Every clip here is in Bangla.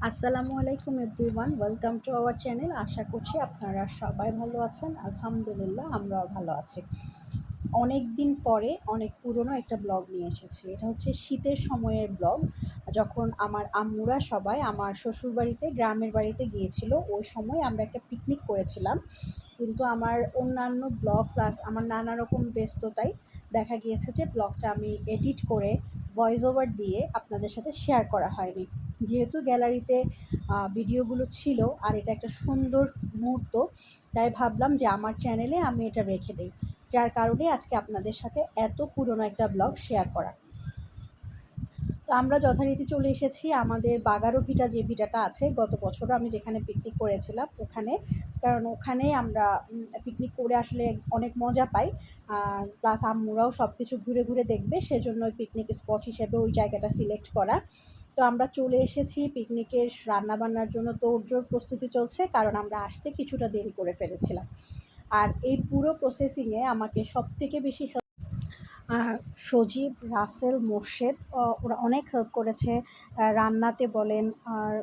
আসসালামু আলাইকুম everyone, welcome to our channel. আশা করছি আপনারা সবাই ভালো আছেন। আলহামদুলিল্লাহ আমরাও ভালো আছি। অনেক দিন পরে অনেক পুরনো একটা ব্লগ নিয়ে এসেছি। এটা হচ্ছে শীতের সময়ের ব্লগ। যখন আমার আম্মুরা সবাই আমার শ্বশুরবাড়িতে, গ্রামের বাড়িতে গিয়েছিল, ওই সময় আমরা একটা পিকনিক করেছিলাম। কিন্তু আমার অন্যান্য ব্লগ প্লাস আমার নানা রকম ব্যস্ততায় দেখা গিয়েছে যে ব্লগটা আমি এডিট করে ভয়েস ওভার দিয়ে আপনাদের সাথে শেয়ার করা হয়নি। যেহেতু গ্যালারিতে ভিডিওগুলো ছিল আর এটা একটা সুন্দর মুহূর্ত, তাই ভাবলাম যে আমার চ্যানেলে আমি এটা রেখে দিই। যার কারণে আজকে আপনাদের সাথে এত পুরনো একটা ব্লগ শেয়ার করা। তো আমরা যথারীতি চলে এসেছি আমাদের বাগারো ভিটা, যে ভিটাটা আছে গত বছরও আমি যেখানে পিকনিক করেছিলাম ওখানে। কারণ ওখানে আমরা পিকনিক করে আসলে অনেক মজা পাই। প্লাস আম্মুরাও সব কিছু ঘুরে ঘুরে দেখবে, সেজন্য ওই পিকনিক স্পট হিসেবে ওই জায়গাটা সিলেক্ট করা। তো আমরা চলে এসেছি পিকনিকের রান্নাবান্নার জন্য, তোড়জোড় প্রস্তুতি চলছে, কারণ আমরা আসতে কিছুটা দেরি করে ফেলেছিলাম। আর এই পুরো প্রসেসিংয়ে আমাকে সবথেকে বেশি সজীব, রাসেল, মোর্শেদ ওরা অনেক হেল্প করেছে। রান্নাতে বলেন আর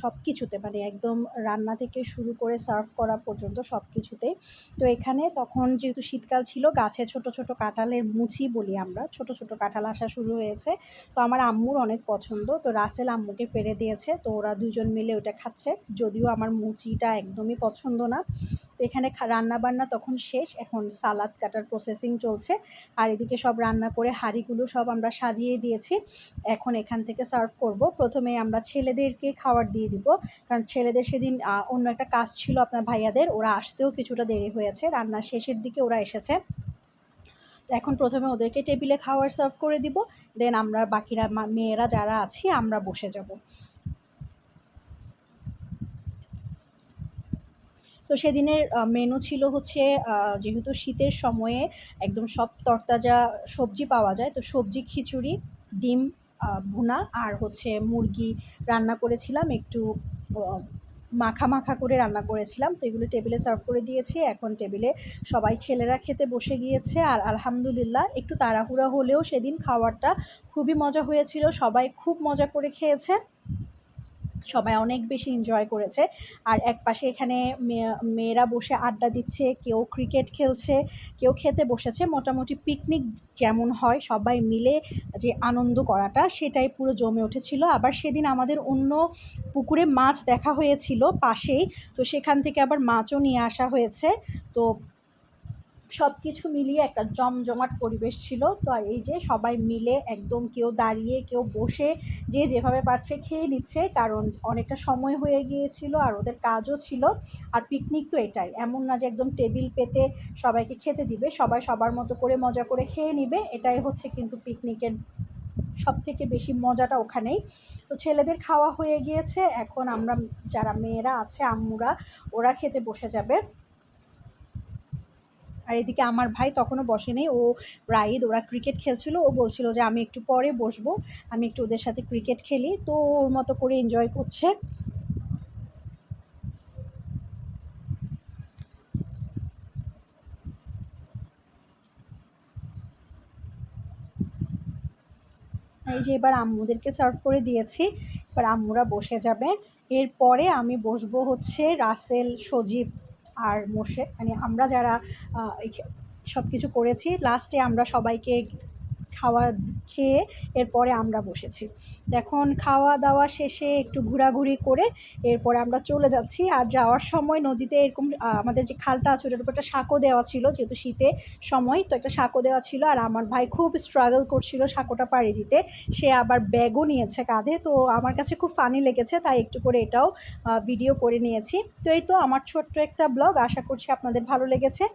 সব কিছুতে, মানে একদম রান্না থেকে শুরু করে সার্ভ করা পর্যন্ত সব কিছুতেই। তো এখানে তখন যেহেতু শীতকাল ছিল, গাছে ছোট ছোট কাঁঠালের মুচি বলি আমরা, ছোট ছোট কাঁঠাল আসা শুরু হয়েছে। তো আমার আম্মুর অনেক পছন্দ, তো রাসেল আম্মুকে পেড়ে দিয়েছে, তো ওরা দুজন মিলে ওটা খাচ্ছে। যদিও আমার মুচিটা একদমই পছন্দ না। তো এখানে রান্নাবান্না তখন শেষ, এখন সালাদ কাটার প্রসেসিং চলছে। আর এদিকে সব রান্না করে হাঁড়িগুলো সব আমরা সাজিয়ে দিয়েছি। এখন এখান থেকে সার্ভ করব। প্রথমে আমরা ছেলেদেরকে খাবার দিয়ে দিব, কারণ ছেলেদের সেদিন অন্য একটা কাজ ছিল আপনার ভাইয়াদের, ওরা আসতেও কিছুটা দেরি হয়েছে, রান্নার শেষের দিকে ওরা এসেছে। তো এখন প্রথমে ওদেরকে টেবিলে খাবার সার্ভ করে দিব, দেন আমরা বাকিরা মেয়েরা যারা আছি আমরা বসে যাব। তো সেদিনের মেনু ছিল হচ্ছে, যেহেতু শীতের সময়ে একদম সব তরতাজা সবজি পাওয়া যায়, তো সবজি খিচুড়ি, ডিম ভুনা, আর হচ্ছে মুরগি রান্না করেছিলাম একটু মাখা মাখা করে রান্না করেছিলাম। তো এগুলো টেবিলে সার্ভ করে দিয়েছি। এখন টেবিলে সবাই ছেলেরা খেতে বসে গিয়েছে। আর আলহামদুলিল্লাহ একটু তাড়াহুড়া হলেও সেদিন খাবারটা খুবই মজা হয়েছিল, সবাই খুব মজা করে খেয়েছে, সবাই অনেক বেশি এনজয় করেছে। আর একপাশে এখানে মেয়েরা বসে আড্ডা দিচ্ছে, কেউ ক্রিকেট খেলছে, কেউ খেতে বসেছে। মোটামুটি পিকনিক যেমন হয় সবাই মিলে যে আনন্দ করাটা, সেটাই পুরো জমে উঠেছিল। আবার সেদিন আমাদের অন্য পুকুরে মাছ দেখা হয়েছিল পাশেই, তো সেখান থেকে আবার মাছও নিয়ে আসা হয়েছে। তো সব কিছু মিলিয়ে একটা জমজমাট পরিবেশ ছিল। তো এই যে সবাই মিলে একদম, কেউ দাঁড়িয়ে কেউ বসে, যে যেভাবে পারছে খেয়ে নিচ্ছে, কারণ অনেকটা সময় হয়ে গিয়েছিল আর ওদের কাজও ছিল। আর পিকনিক তো এটাই, এমন না যে একদম টেবিল পেতে সবাইকে খেতে দিবে, সবাই সবার মতো করে মজা করে খেয়ে নিবে, এটাই হচ্ছে কিন্তু পিকনিকের সব থেকে বেশি মজাটা ওখানেই। তো ছেলেদের খাওয়া হয়ে গিয়েছে, এখন আমরা যারা মেয়েরা আছে আম্মুরা, ওরা খেতে বসে যাবে। আর এদিকে আমার ভাই তখনও বসেনি, ও রাইদ, ওরা ক্রিকেট খেলছিল, ও বলছিল যে আমি একটু পরে বসবো, আমি একটু ওদের সাথে ক্রিকেট খেলি। তো ওর মতো করে এনজয় করছে। এই যে এবার আম্মুদেরকে সার্ভ করে দিয়েছি, এবার আম্মুরা বসে যাবে। এরপরে আমি বসবো হচ্ছে রাসেল, সজীব আর মোর্শেদ, মানে আমরা যারা সব কিছু করেছি, লাস্টে আমরা সবাইকে খাওয়া খেয়ে এরপরে আমরা বসেছি। এখন খাওয়া দাওয়া শেষে একটু ঘোরাঘুরি করে এরপরে আমরা চলে যাচ্ছি। আর যাওয়ার সময় নদীতে এরকম আমাদের যে খালটা আছে ওটার উপর একটা সাঁকো দেওয়া ছিল, যেহেতু শীতে সময়, তো একটা সাঁকো দেওয়া ছিল। আর আমার ভাই খুব স্ট্রাগল করছিল সাঁকোটা পাড়ি দিতে, সে আবার ব্যাগও নিয়েছে কাঁধে। তো আমার কাছে খুব ফানি লেগেছে, তাই একটু করে এটাও ভিডিও করে নিয়েছি। তো এই তো আমার ছোট্ট একটা ব্লগ, আশা করছি আপনাদের ভালো লেগেছে।